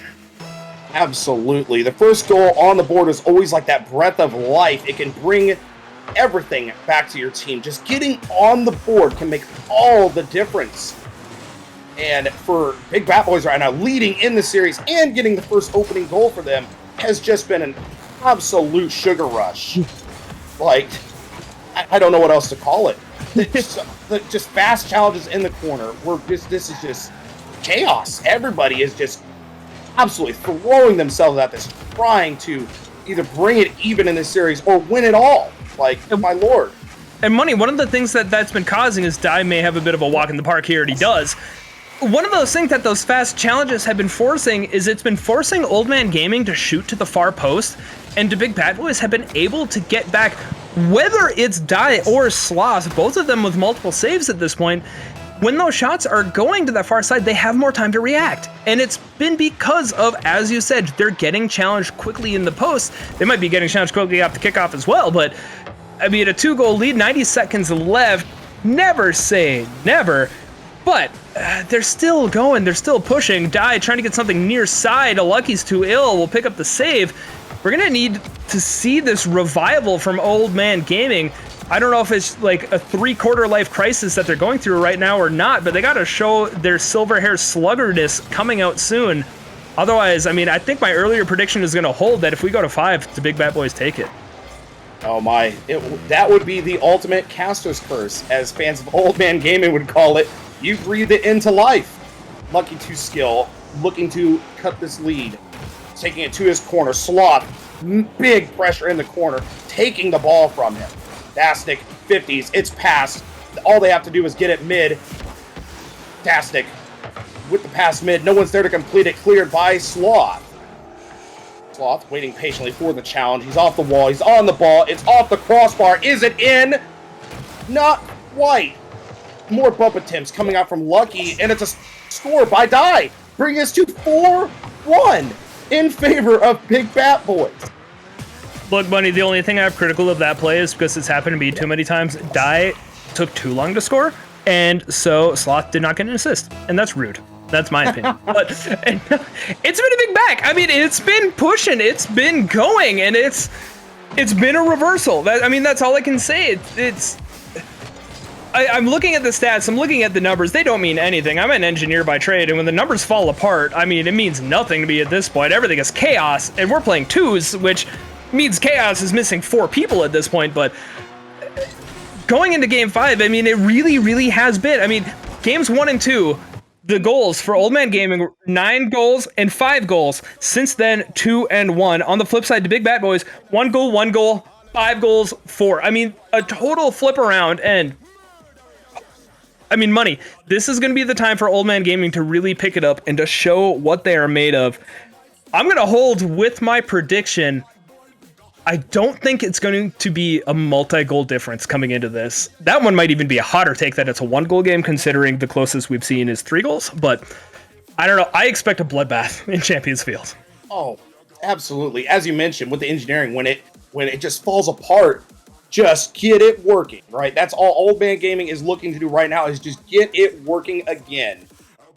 Absolutely. The first goal on the board is always like that breath of life. It can bring everything back to your team. Just getting on the board can make all the difference. And for Big Bat Boys right now, leading in the series and getting the first opening goal for them has just been an absolute sugar rush. Like, I don't know what else to call it. Just fast challenges in the corner. This is just chaos. Everybody is just absolutely throwing themselves at this, trying to either bring it even in this series or win it all. Like, my lord. And Money, one of the things that's been causing is Dai may have a bit of a walk in the park here, and he does. One of those things that those fast challenges have been forcing is it's been forcing Old Man Gaming to shoot to the far post, and the Big Bat Boys have been able to get back, whether it's Dai or Sloth, both of them with multiple saves at this point. When those shots are going to that far side, they have more time to react. And it's been because of, as you said, they're getting challenged quickly in the post. They might be getting challenged quickly off the kickoff as well, but I mean, a 2-goal lead, 90 seconds left. Never say never, but they're still going, they're still pushing. Dai trying to get something near side. Lucky's too ill, will pick up the save. We're gonna need to see this revival from Old Man Gaming. I don't know if it's like a 3/4 life crisis that they're going through right now or not, but they got to show their silver hair sluggardness coming out soon. Otherwise, I mean, I think my earlier prediction is going to hold that if we go to 5, the Big Bat Boys take it. Oh my, that would be the ultimate caster's curse, as fans of Old Man Gaming would call it. You breathe it into life. Lucky to skill, looking to cut this lead. Taking it to his corner. Sloth, big pressure in the corner, taking the ball from him. Dastic, 50s, it's passed. All they have to do is get it mid. Dastic with the pass mid. No one's there to complete it. Cleared by Sloth. Sloth waiting patiently for the challenge. He's off the wall. He's on the ball. It's off the crossbar. Is it in? Not quite. more bump attempts coming out from Lucky, and it's a score by Die, bringing us to 4-1 in favor of Big Bat Boys. Look, Bunny, the only thing I have critical of that play is because it's happened to me too many times. Die took too long to score, and so Sloth did not get an assist, and that's rude. That's my opinion. But it's been a big back. I mean, it's been pushing, it's been going, and it's been a reversal. That's all I can say. I'm looking at the stats, I'm looking at the numbers. They don't mean anything. I'm an engineer by trade, and when the numbers fall apart, I mean, it means nothing to me at this point. Everything is chaos, and we're playing twos, which means chaos is missing 4 people at this point. But going into game 5, I mean, it really, really has been. I mean, games 1 and 2, the goals for Old Man Gaming were 9 goals and 5 goals. Since then, 2 and 1. On the flip side, to Big Bat Boys, 1 goal, 5 goals, 4. I mean, a total flip around. And I mean, Money, this is going to be the time for Old Man Gaming to really pick it up and to show what they are made of. I'm going to hold with my prediction. I don't think it's going to be a multi-goal difference coming into this. That one might even be a hotter take that it's a 1-goal game, considering the closest we've seen is 3 goals. But I don't know. I expect a bloodbath in Champions Field. Oh, absolutely. As you mentioned, with the engineering, when it just falls apart, just get it working, right? That's all Old Man Gaming is looking to do right now, is just get it working again.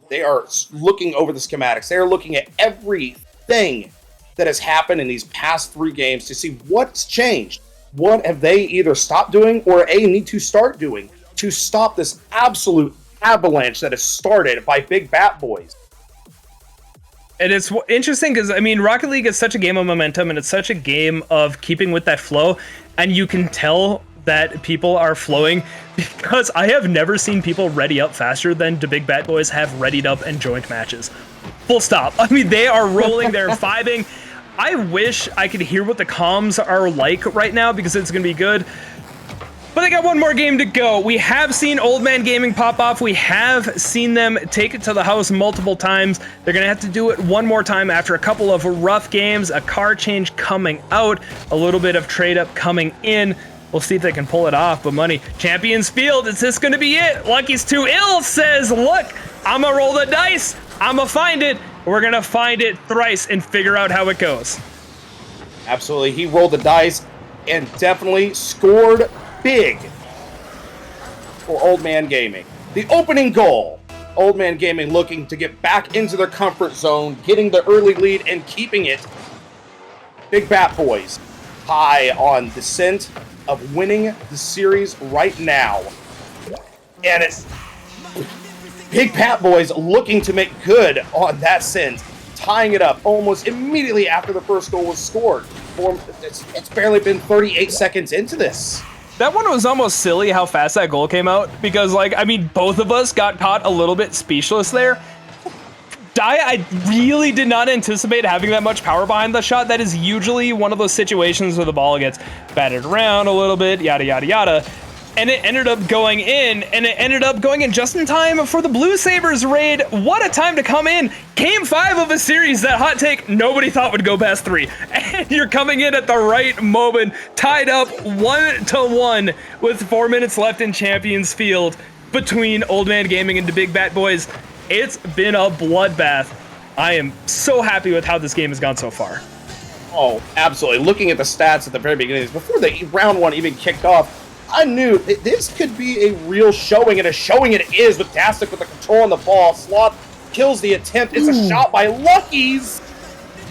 They are looking over the schematics. They are looking at everything that has happened in these past 3 games to see what's changed. What have they either stopped doing or need to start doing to stop this absolute avalanche that has started by Big Bat Boys. And it's interesting because, I mean, Rocket League is such a game of momentum, and it's such a game of keeping with that flow, and you can tell that people are flowing because I have never seen people ready up faster than the Big Bat Boys have readied up and joined matches. Full stop. I mean, they are rolling, they're vibing. I wish I could hear what the comms are like right now because it's going to be good. But they got one more game to go. We have seen Old Man Gaming pop off. We have seen them take it to the house multiple times. They're going to have to do it one more time after a couple of rough games, a car change coming out, a little bit of trade up coming in. We'll see if they can pull it off. But Money, Champions Field, is this going to be it? Lucky's too ill says, look, I'm going to roll the dice. I'm going to find it. We're going to find it thrice and figure out how it goes. Absolutely. He rolled the dice and definitely scored big for Old Man Gaming. The opening goal. Old Man Gaming looking to get back into their comfort zone, getting the early lead and keeping it. Big Bat Boys high on the scent of winning the series right now. And it's Big Bat Boys looking to make good on that scent, tying it up almost immediately after the first goal was scored. It's barely been 38 seconds into this. That one was almost silly how fast that goal came out because, like, I mean, both of us got caught a little bit speechless there. I really did not anticipate having that much power behind the shot. That is usually one of those situations where the ball gets batted around a little bit, yada, yada, yada. And it ended up going in, and it ended up going in just in time for the Blue Sabres raid. What a time to come in. Game 5 of a series, that hot take nobody thought would go past 3. And you're coming in at the right moment, tied up 1-1 with 4 minutes left in Champions Field between Old Man Gaming and the Big Bat Boys. It's been a bloodbath. I am so happy with how this game has gone so far. Oh, absolutely. Looking at the stats at the very beginning, before the round 1 even kicked off, I knew this could be a real showing, and a showing it is with Dastic with the control on the ball. Sloth kills the attempt. It's a shot by Lucky's.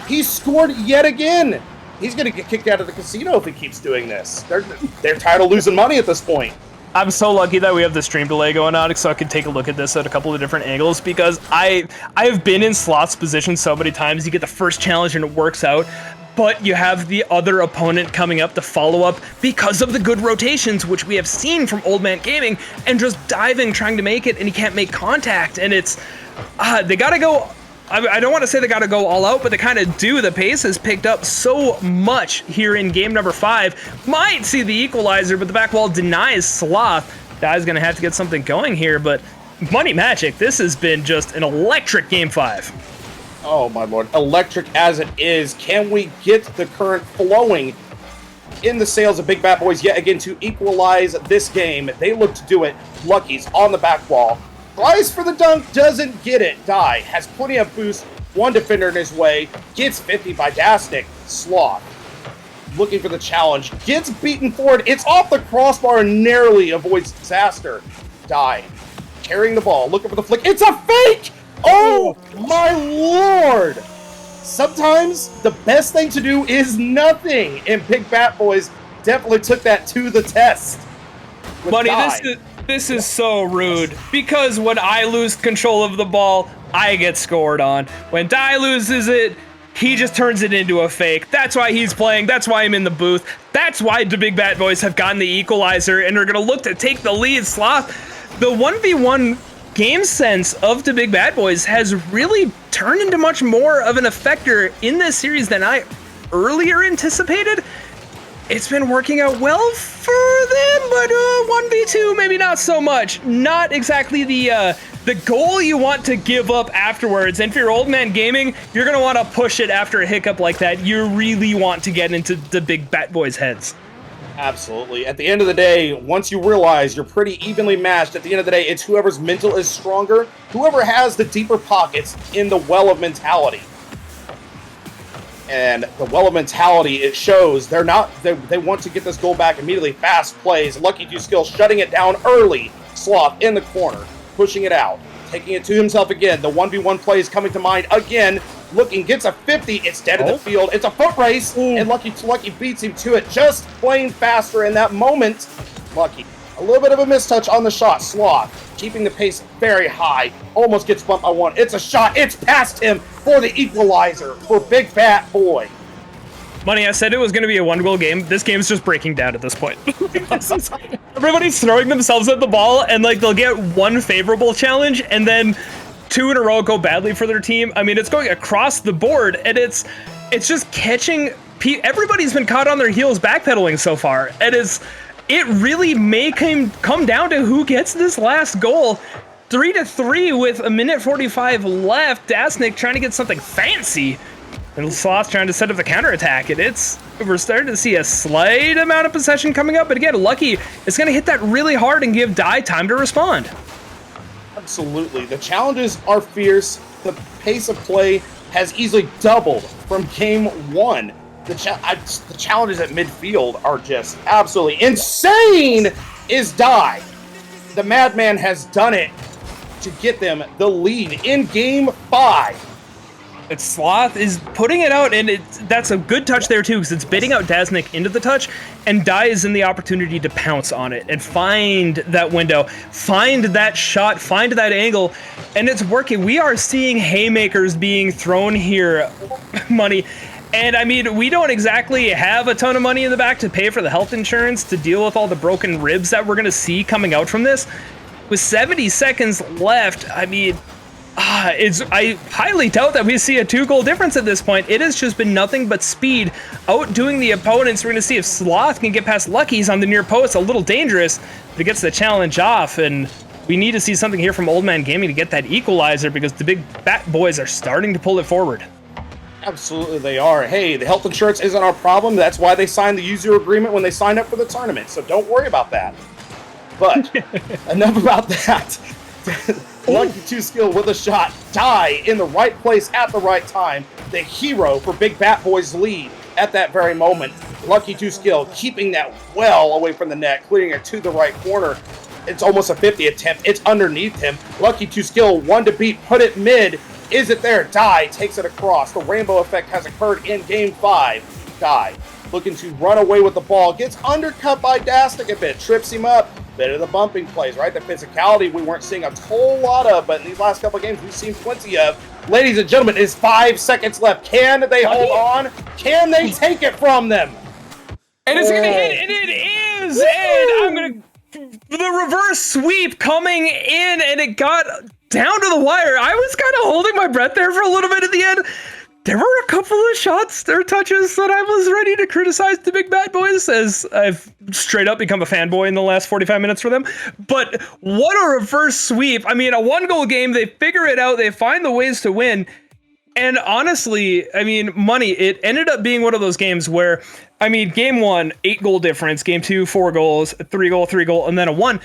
He scored yet again. He's going to get kicked out of the casino if he keeps doing this. They're tired of losing money at this point. I'm so lucky that we have the stream delay going on so I can take a look at this at a couple of different angles because I have been in Sloth's position so many times. You get the first challenge and it works out, but you have the other opponent coming up to follow up because of the good rotations, which we have seen from Old Man Gaming, and just diving, trying to make it, and he can't make contact. And it's, they got to go, I don't want to say they got to go all out, but they kind of do. The pace has picked up so much here in game number 5. Might see the equalizer, but the back wall denies Sloth. Guy's going to have to get something going here, but Money Magic, this has been just an electric game 5. Oh my lord, electric as it is. Can we get the current flowing in the sails of Big Bat Boys yet again to equalize this game. They look to do it. Lucky's on the back wall. Tries for the dunk, doesn't get it. Die has plenty of boost. One defender in his way. Gets 50 by Dasnik. Sloth looking for the challenge. Gets beaten forward. It's off the crossbar and narrowly avoids disaster. Die carrying the ball. Looking for the flick. It's a fake! Oh my lord! Sometimes the best thing to do is nothing. And Big Bat Boys definitely took that to the test. Buddy, this is so rude, because when I lose control of the ball, I get scored on. When Die loses it, he just turns it into a fake. That's why he's playing. That's why I'm in the booth. That's why the Big Bat Boys have gotten the equalizer and are going to look to take the lead. Sloth, the 1v1 game sense of the Big Bat Boys has really turned into much more of an effector in this series than I earlier anticipated. It's been working out well for them, but 1v2 maybe not so much. Not exactly the goal you want to give up afterwards. And if you're Old Man Gaming, you're gonna want to push it after a hiccup like that. You really want to get into the Big Bat Boys' heads. Absolutely. At the end of the day, once you realize you're pretty evenly matched, at the end of the day, it's whoever's mental is stronger, whoever has the deeper pockets in the well of mentality. And the well of mentality, it shows they want to get this goal back immediately. Fast plays, Lucky 2 Skill shutting it down early. Sloth in the corner, pushing it out, taking it to himself again. The 1v1 play is coming to mind again. Looking, gets a 50. It's dead in the field. It's a foot race, and Lucky beats him to it. Just playing faster in that moment. Lucky, a little bit of a mistouch on the shot. Sloth keeping the pace very high. Almost gets bumped by one. It's a shot. It's past him for the equalizer for Big Bat Boy. Money, I said it was going to be a 1-goal game. This game's just breaking down at this point. Everybody's throwing themselves at the ball, and like they'll get one favorable challenge, and then 2 in a row go badly for their team. I mean, it's going across the board, and it's just catching. Everybody's been caught on their heels backpedaling so far, and it really may come down to who gets this last goal. 3-3 with a minute 45 left. Dasnik trying to get something fancy, and Sloth trying to set up the counterattack. And we're starting to see a slight amount of possession coming up, but again, Lucky is going to hit that really hard and give Die time to respond. Absolutely. The challenges are fierce. The pace of play has easily doubled from game 1. The challenges at midfield are just absolutely insane. Is Die. The Madman has done it to get them the lead in game 5. It's Sloth is putting it out, and that's a good touch there too, because it's baiting out Dasnik into the touch, and Die is in the opportunity to pounce on it and find that window, find that shot, find that angle, and it's working. We are seeing haymakers being thrown here, Money. And I mean, we don't exactly have a ton of money in the back to pay for the health insurance to deal with all the broken ribs that we're going to see coming out from this. With 70 seconds left, I mean, I highly doubt that we see a 2-goal difference at this point. It has just been nothing but speed, outdoing the opponents. We're going to see if Sloth can get past Lucky's on the near post. A little dangerous, but it gets the challenge off, and we need to see something here from Old Man Gaming to get that equalizer, because the Big Bat Boys are starting to pull it forward. Absolutely, they are. Hey, the health insurance isn't our problem. That's why they signed the user agreement when they signed up for the tournament, so don't worry about that. But enough about that. Lucky 2 Skill with a shot. Die in the right place at the right time. The hero for Big Bat Boys' lead at that very moment. Lucky 2 Skill keeping that well away from the net, clearing it to the right corner. It's almost a 50 attempt. It's underneath him. Lucky 2 Skill, one to beat, put it mid. Is it there? Die takes it across. The rainbow effect has occurred in game 5. Die looking to run away with the ball. Gets undercut by Dasnik a bit. Trips him up. Bit of the bumping plays, right? The physicality we weren't seeing a whole lot of, but in these last couple of games we've seen plenty of. Ladies and gentlemen, it is 5 seconds left. Can they hold on? Can they take it from them? And it's going to hit, and it is! Woo! And I'm going to... The reverse sweep coming in, and it got down to the wire. I was kind of holding my breath there for a little bit at the end. There were a couple of shots or touches that I was ready to criticize the Big Bat Boys, as I've straight up become a fanboy in the last 45 minutes for them. But what a reverse sweep. I mean, a 1-goal game, they figure it out, they find the ways to win. And honestly, I mean, money, it ended up being one of those games where, I mean, game 1, 8-goal difference, game 2, 4 goals, 3-goal, and then a 1.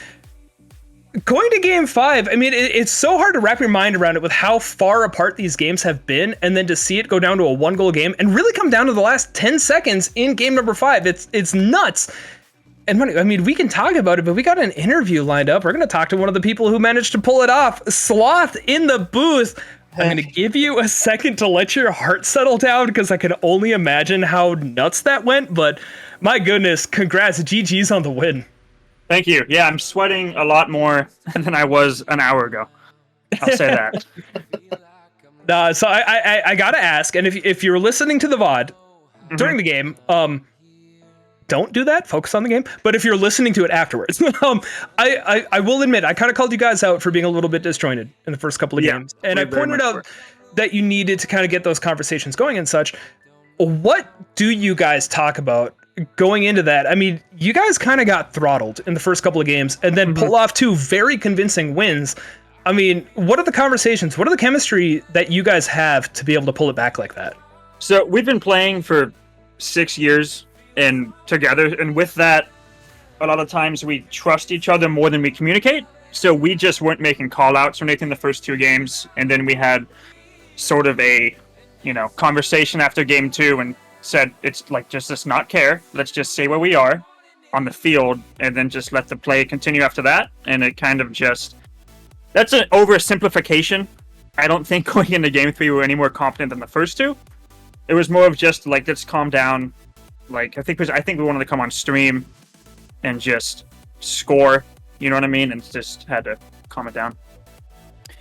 Going to game 5, I mean, it's so hard to wrap your mind around it with how far apart these games have been, and then to see it go down to a 1-goal game and really come down to the last 10 seconds in game number 5. It's nuts. And money, I mean, we can talk about it, but we got an interview lined up. We're going to talk to one of the people who managed to pull it off. Sloth in the booth. I'm going to give you a second to let your heart settle down because I can only imagine how nuts that went. But my goodness, congrats. GG's on the win. Thank you. Yeah, I'm sweating a lot more than I was an hour ago. I'll say that. So I got to ask, and if you're listening to the VOD during the game, don't do that. Focus on the game. But if you're listening to it afterwards, I will admit, I kind of called you guys out for being a little bit disjointed in the first couple of games. And I pointed out that you needed to kind of get those conversations going and such. What do you guys talk about going into that? I mean, you guys kind of got throttled in the first couple of games and then pull off 2 very convincing wins. I mean, what are the conversations? What are the chemistry that you guys have to be able to pull it back like that? So we've been playing for 6 years and together, and with that, a lot of times we trust each other more than we communicate. So we just weren't making call outs or anything the first 2 games, and then we had sort of a, conversation after game 2 and said, it's like, just let's not care. Let's just say where we are on the field and then just let the play continue after that. And it kind of just, that's an oversimplification. I don't think going into game 3 we were any more confident than the first 2. It was more of just like, let's calm down. Like, I think we wanted to come on stream and just score, you know what I mean? And just had to calm it down.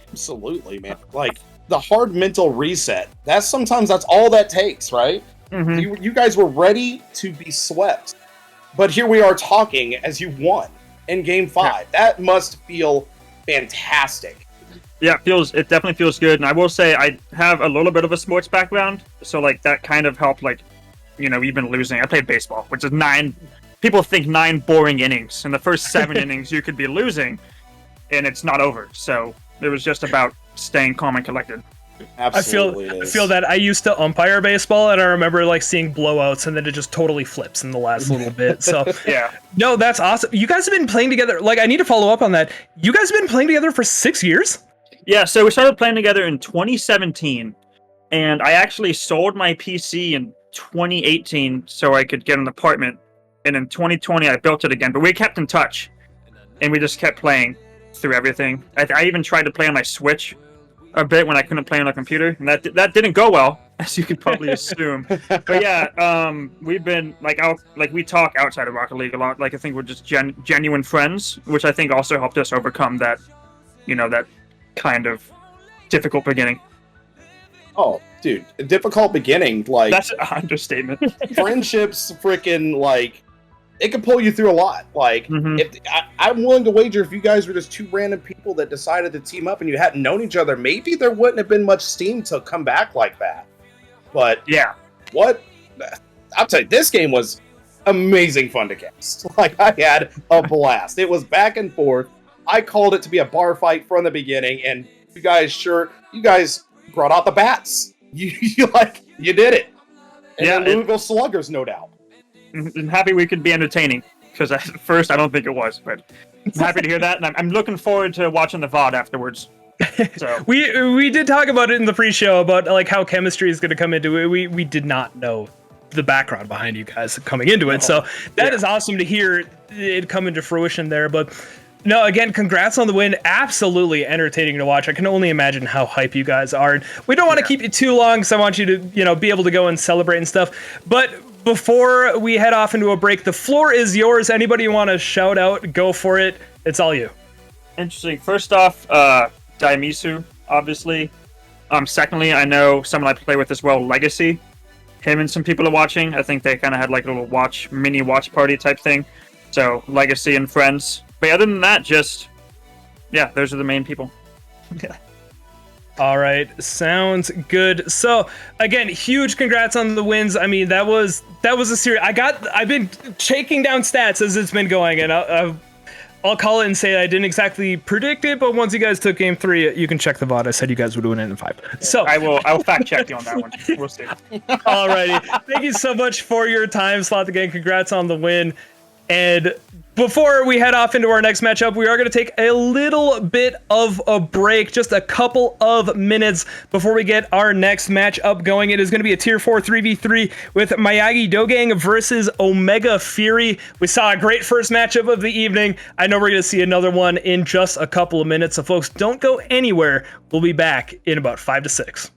Absolutely, man. Like, the hard mental reset. That's all that takes, right? Mm-hmm. You guys were ready to be swept. But here we are talking as you won in game 5. Yeah. That must feel fantastic. Yeah, it definitely feels good. And I will say I have a little bit of a sports background, so like that kind of helped. Like, we've been losing. I played baseball, which is 9. People think 9 boring innings. In the first 7 innings, you could be losing, and it's not over. So it was just about staying calm and collected. Absolutely, I feel that I used to umpire baseball, and I remember like seeing blowouts, and then it just totally flips in the last little bit. So yeah, no, that's awesome. You guys have been playing together. Like, I need to follow up on that. You guys have been playing together for 6 years? Yeah. So we started playing together in 2017, and I actually sold my PC in 2018 so I could get an apartment. And in 2020, I built it again. But we kept in touch, and we just kept playing through everything. I even tried to play on my Switch a bit when I couldn't play on a computer, and that didn't go well, as you could probably assume. But yeah, we've been we talk outside of Rocket League a lot. Like, I think we're just genuine friends, which I think also helped us overcome that, that kind of difficult beginning. Oh, dude, a difficult beginning. Like, that's an understatement. Friendships, freaking, like, it can pull you through a lot. Like, Mm-hmm. I'm willing to wager if you guys were just 2 random people that decided to team up and you hadn't known each other, maybe there wouldn't have been much steam to come back like that. But yeah, I'll tell you, this game was amazing fun to cast. Like, I had a blast. It was back and forth. I called it to be a bar fight from the beginning, and you guys brought out the bats. You did it. And yeah, Louisville Sluggers, no doubt. I'm happy we could be entertaining, because at first I don't think it was, but I'm happy to hear that, and I'm looking forward to watching the VOD afterwards. So we did talk about it in the pre-show about like how chemistry is going to come into it. We did not know the background behind you guys coming into it, so that is awesome to hear it come into fruition there. But no, again, congrats on the win. Absolutely entertaining to watch. I can only imagine how hype you guys are. We don't want to keep you too long, because I want you to be able to go and celebrate and stuff. But before we head off into a break, the floor is yours. Anybody want to shout out? Go for it. It's all you. Interesting. First off, Daimisu, obviously. Secondly, I know someone I play with as well, Legacy. Him and some people are watching. I think they kind of had like a little mini watch party type thing. So Legacy and friends. But other than that, those are the main people. All right, sounds good. So again, huge congrats on the wins. I mean, that was a series. I've been shaking down stats as it's been going, and I'll call it and say I didn't exactly predict it, but once you guys took game 3, you can check the VOD. I said you guys would win it in 5. So I'll fact check you on that one. We'll see. Alrighty. Thank you so much for your time, Sloth Again. Congrats on the win. And before we head off into our next matchup, we are going to take a little bit of a break, just a couple of minutes before we get our next matchup going. It is going to be a Tier 4 3v3 with Miyagi Dogang versus Omega Fury. We saw a great first matchup of the evening. I know we're going to see another one in just a couple of minutes, so folks, don't go anywhere. We'll be back in about 5 to 6.